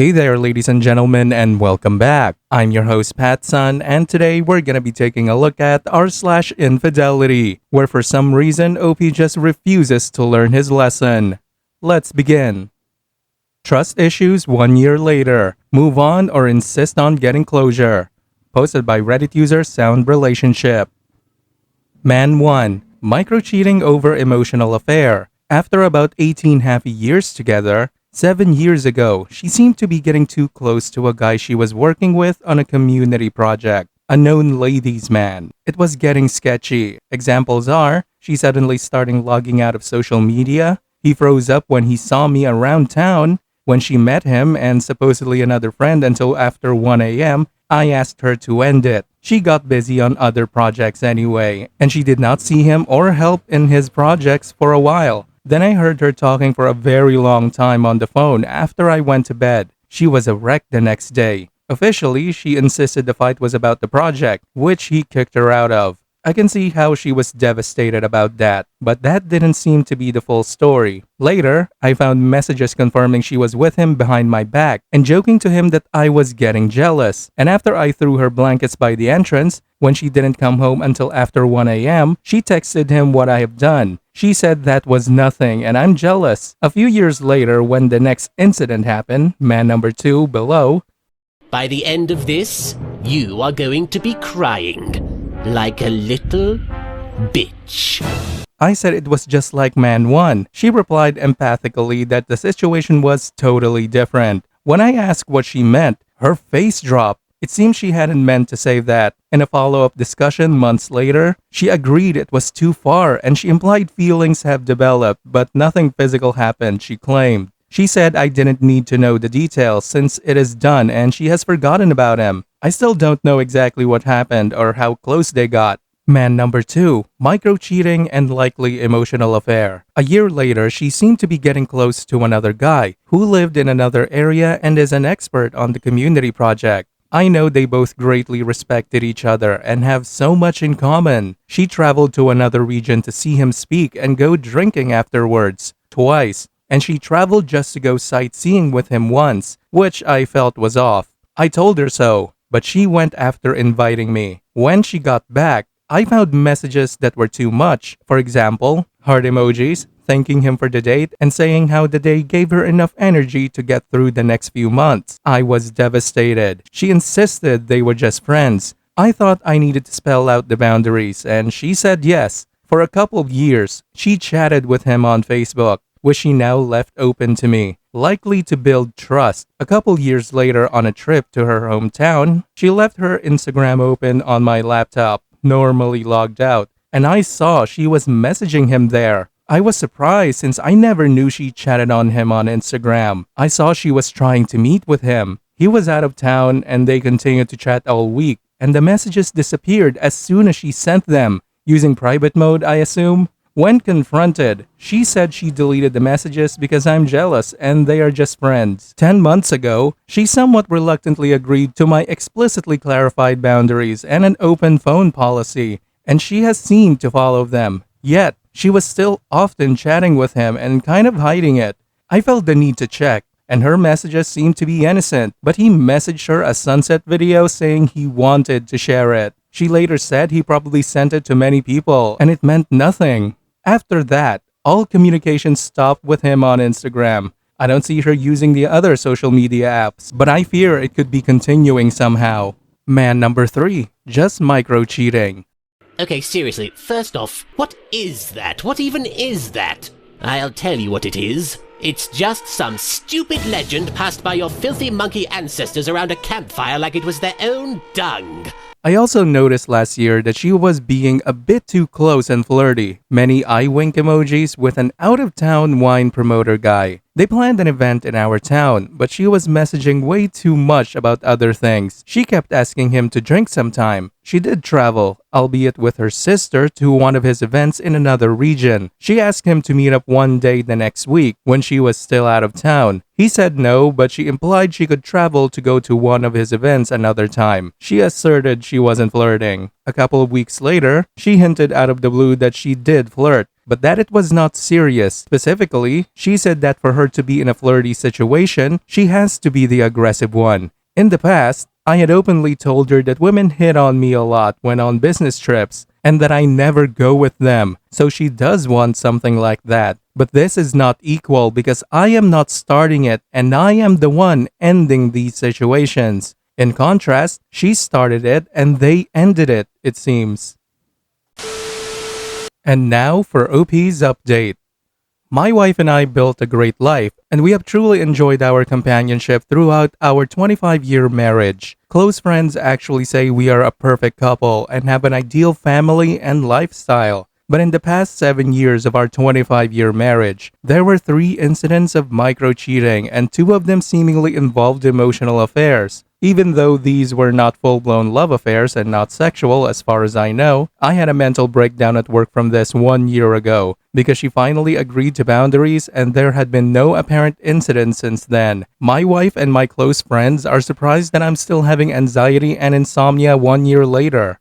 Hey there, ladies and gentlemen, and welcome back. I'm your host, PattSun, and today we're gonna be taking a look at r/infidelity, where for some reason OP just refuses to learn his lesson. Let's begin. Trust issues 1 year later. Move on or insist on getting closure. Posted by Reddit user Sound Relationship. Man 1. Micro-cheating over emotional affair. After about 18 happy years together, 7 years ago, she seemed to be getting too close to a guy she was working with on a community project, a known ladies' man. It was getting sketchy. Examples are, she suddenly starting logging out of social media, he froze up when he saw me around town, when she met him and supposedly another friend until after 1 a.m., I asked her to end it. She got busy on other projects anyway, and she did not see him or help in his projects for a while. Then I heard her talking for a very long time on the phone after I went to bed. She was a wreck the next day. Officially, she insisted the fight was about the project, which he kicked her out of. I can see how she was devastated about that, but that didn't seem to be the full story. Later, I found messages confirming she was with him behind my back and joking to him that I was getting jealous. And after I threw her blankets by the entrance, when she didn't come home until after 1 a.m., she texted him what I have done. She said that was nothing and I'm jealous. A few years later, when the next incident happened, man number 2 below, by the end of this, you are going to be crying like a little bitch. I said it was just like man 1. She replied empathically that the situation was totally different. When I asked what she meant, her face dropped. It seems she hadn't meant to say that. In a follow-up discussion months later, she agreed it was too far and she implied feelings have developed, but nothing physical happened, she claimed. She said I didn't need to know the details since it is done and she has forgotten about him. I still don't know exactly what happened or how close they got. Man number 2, micro-cheating and likely emotional affair. A year later, she seemed to be getting close to another guy who lived in another area and is an expert on the community project. I know they both greatly respected each other and have so much in common. She traveled to another region to see him speak and go drinking afterwards, twice. And she traveled just to go sightseeing with him once, which I felt was off. I told her so, but she went after inviting me. When she got back, I found messages that were too much. For example, heart emojis, thanking him for the date and saying how the day gave her enough energy to get through the next few months. I was devastated. She insisted they were just friends. I thought I needed to spell out the boundaries, and she said yes. For a couple of years, she chatted with him on Facebook, which she now left open to me, likely to build trust. A couple years later, on a trip to her hometown, she left her Instagram open on my laptop, normally logged out, and I saw she was messaging him there. I was surprised since I never knew she chatted on him on Instagram. I saw she was trying to meet with him. He was out of town and they continued to chat all week, and the messages disappeared as soon as she sent them, using private mode, I assume. When confronted, she said she deleted the messages because I'm jealous and they are just friends. 10 months ago, she somewhat reluctantly agreed to my explicitly clarified boundaries and an open phone policy, and she has seemed to follow them. Yet, she was still often chatting with him and kind of hiding it. I felt the need to check, and her messages seemed to be innocent, but he messaged her a sunset video saying he wanted to share it. She later said he probably sent it to many people, and it meant nothing. After that, all communication stopped with him on Instagram. I don't see her using the other social media apps, but I fear it could be continuing somehow. Man number 3, just micro-cheating. Okay, seriously, first off, what is that? What even is that? I'll tell you what it is. It's just some stupid legend passed by your filthy monkey ancestors around a campfire like it was their own dung. I also noticed last year that she was being a bit too close and flirty. Many eye wink emojis with an out-of-town wine promoter guy. They planned an event in our town, but she was messaging way too much about other things. She kept asking him to drink sometime. She did travel, albeit with her sister, to one of his events in another region. She asked him to meet up one day the next week when she was still out of town. He said no, but she implied she could travel to go to one of his events another time. She asserted she wasn't flirting. A couple of weeks later, she hinted out of the blue that she did flirt, but that it was not serious. Specifically, she said that for her to be in a flirty situation, she has to be the aggressive one. In the past, I had openly told her that women hit on me a lot when on business trips, and that I never go with them, so she does want something like that. But this is not equal because I am not starting it and I am the one ending these situations. In contrast, she started it and they ended it, it seems. And now for OP's update. My wife and I built a great life, and we have truly enjoyed our companionship throughout our 25-year marriage. Close friends actually say we are a perfect couple and have an ideal family and lifestyle. But in the past 7 years of our 25-year marriage, there were 3 incidents of micro-cheating and 2 of them seemingly involved emotional affairs. Even though these were not full-blown love affairs and not sexual as far as I know, I had a mental breakdown at work from this 1 year ago because she finally agreed to boundaries and there had been no apparent incident since then. My wife and my close friends are surprised that I'm still having anxiety and insomnia 1 year later.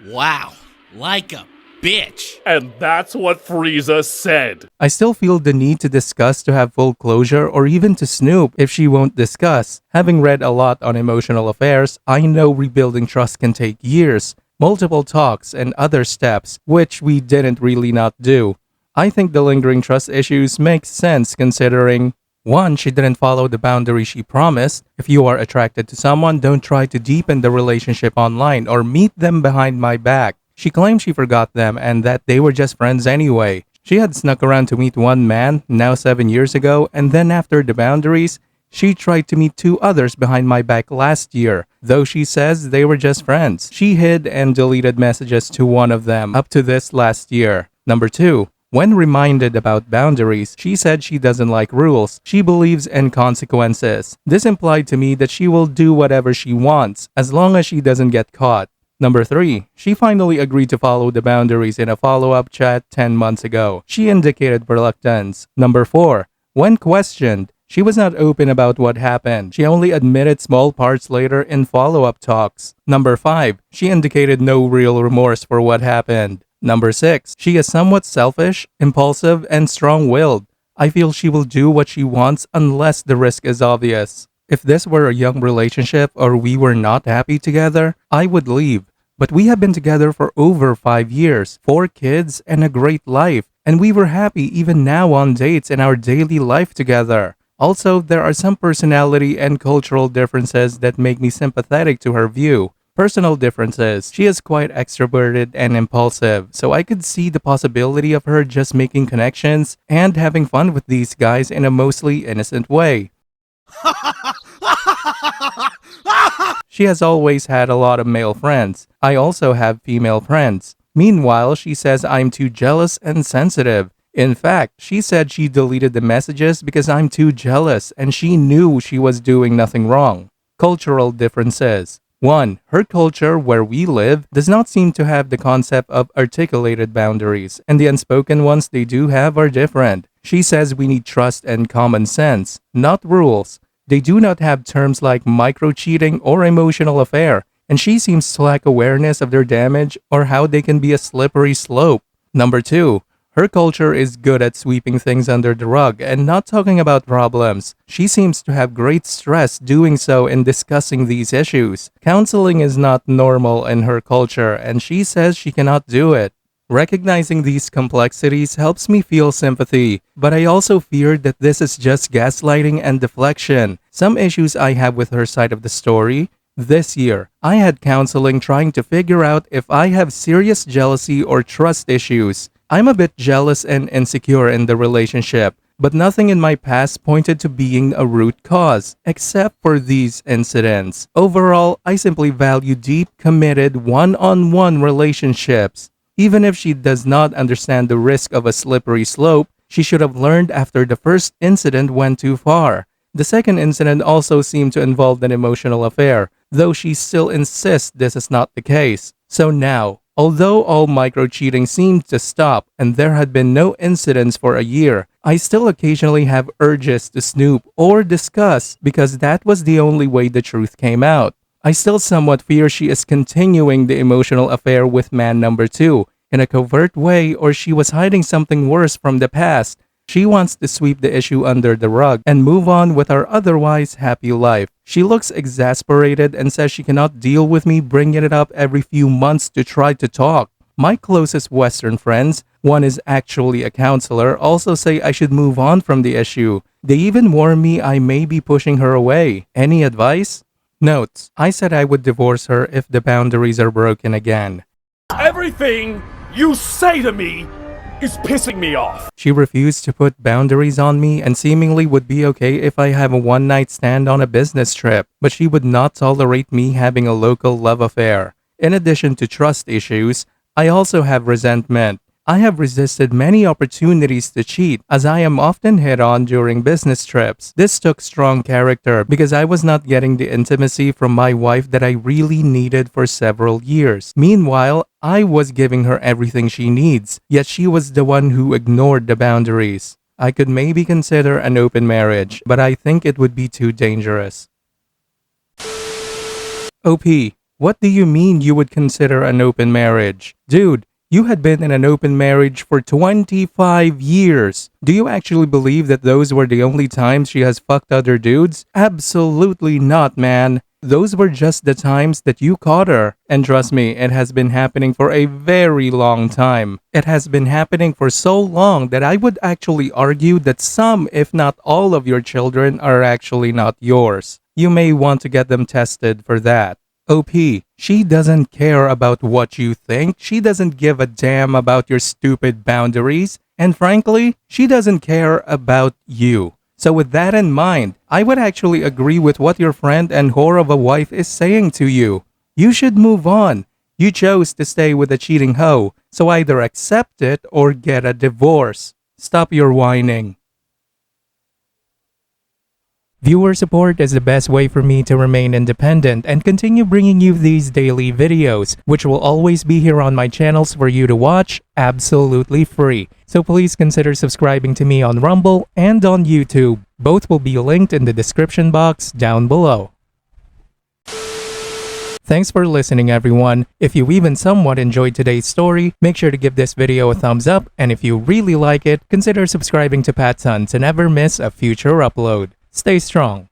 Wow, like a bitch. And that's what Frieza said. I still feel the need to discuss to have full closure or even to snoop if she won't discuss. Having read a lot on emotional affairs, I know rebuilding trust can take years, multiple talks, and other steps, which we didn't really not do. I think the lingering trust issues make sense considering 1. She didn't follow the boundary she promised. If you are attracted to someone, don't try to deepen the relationship online or meet them behind my back. She claimed she forgot them and that they were just friends anyway. She had snuck around to meet one man, now 7 years ago, and then after the boundaries, she tried to meet 2 others behind my back last year, though she says they were just friends. She hid and deleted messages to one of them up to this last year. Number 2. When reminded about boundaries, she said she doesn't like rules. She believes in consequences. This implied to me that she will do whatever she wants, as long as she doesn't get caught. Number 3. She finally agreed to follow the boundaries in a follow-up chat 10 months ago. She indicated reluctance. Number 4. When questioned, she was not open about what happened. She only admitted small parts later in follow-up talks. Number 5. She indicated no real remorse for what happened. Number 6. She is somewhat selfish, impulsive, and strong-willed. I feel she will do what she wants unless the risk is obvious. If this were a young relationship or we were not happy together, I would leave. But we have been together for over 5 years, 4 kids, and a great life. And we were happy even now on dates and our daily life together. Also, there are some personality and cultural differences that make me sympathetic to her view. Personal differences. She is quite extroverted and impulsive, so I could see the possibility of her just making connections and having fun with these guys in a mostly innocent way. She has always had a lot of male friends. I also have female friends. Meanwhile, she says I'm too jealous and sensitive. In fact, she said she deleted the messages because I'm too jealous and she knew she was doing nothing wrong. Cultural differences. 1. Her culture, where we live, does not seem to have the concept of articulated boundaries, and the unspoken ones they do have are different. She says we need trust and common sense, not rules. They do not have terms like micro-cheating or emotional affair, and she seems to lack awareness of their damage or how they can be a slippery slope. Number 2. Her culture is good at sweeping things under the rug and not talking about problems. She seems to have great stress doing so in discussing these issues. Counseling is not normal in her culture, and she says she cannot do it. Recognizing these complexities helps me feel sympathy, but I also fear that this is just gaslighting and deflection. Some issues I have with her side of the story. This year, I had counseling trying to figure out if I have serious jealousy or trust issues. I'm a bit jealous and insecure in the relationship, but nothing in my past pointed to being a root cause, except for these incidents. Overall, I simply value deep, committed, one-on-one relationships. Even if she does not understand the risk of a slippery slope, she should have learned after the first incident went too far. The second incident also seemed to involve an emotional affair, though she still insists this is not the case. So now, although all micro-cheating seemed to stop and there had been no incidents for a year, I still occasionally have urges to snoop or discuss because that was the only way the truth came out. I still somewhat fear she is continuing the emotional affair with man number 2, in a covert way or she was hiding something worse from the past. She wants to sweep the issue under the rug and move on with our otherwise happy life. She looks exasperated and says she cannot deal with me bringing it up every few months to try to talk. My closest Western friends, one is actually a counselor, also say I should move on from the issue. They even warn me I may be pushing her away. Any advice? Notes: I said I would divorce her if the boundaries are broken again. Everything you say to me is pissing me off. She refused to put boundaries on me and seemingly would be okay if I have a one-night stand on a business trip, but she would not tolerate me having a local love affair. In addition to trust issues, I also have resentment. I have resisted many opportunities to cheat as I am often hit on during business trips. This took strong character because I was not getting the intimacy from my wife that I really needed for several years. Meanwhile, I was giving her everything she needs, yet she was the one who ignored the boundaries. I could maybe consider an open marriage, but I think it would be too dangerous. OP, what do you mean you would consider an open marriage? Dude, you had been in an open marriage for 25 years. Do you actually believe that those were the only times she has fucked other dudes? Absolutely not, man. Those were just the times that you caught her. And trust me, it has been happening for a very long time. It has been happening for so long that I would actually argue that some, if not all of your children are actually not yours. You may want to get them tested for that. OP, she doesn't care about what you think. She doesn't give a damn about your stupid boundaries. And frankly, she doesn't care about you. So with that in mind, I would actually agree with what your friend and whore of a wife is saying to you. You should move on. You chose to stay with a cheating hoe, so either accept it or get a divorce. Stop your whining. Viewer support is the best way for me to remain independent and continue bringing you these daily videos, which will always be here on my channels for you to watch absolutely free. So please consider subscribing to me on Rumble and on YouTube. Both will be linked in the description box down below. Thanks for listening, everyone. If you even somewhat enjoyed today's story, make sure to give this video a thumbs up, and if you really like it, consider subscribing to PattSun to never miss a future upload. Stay strong.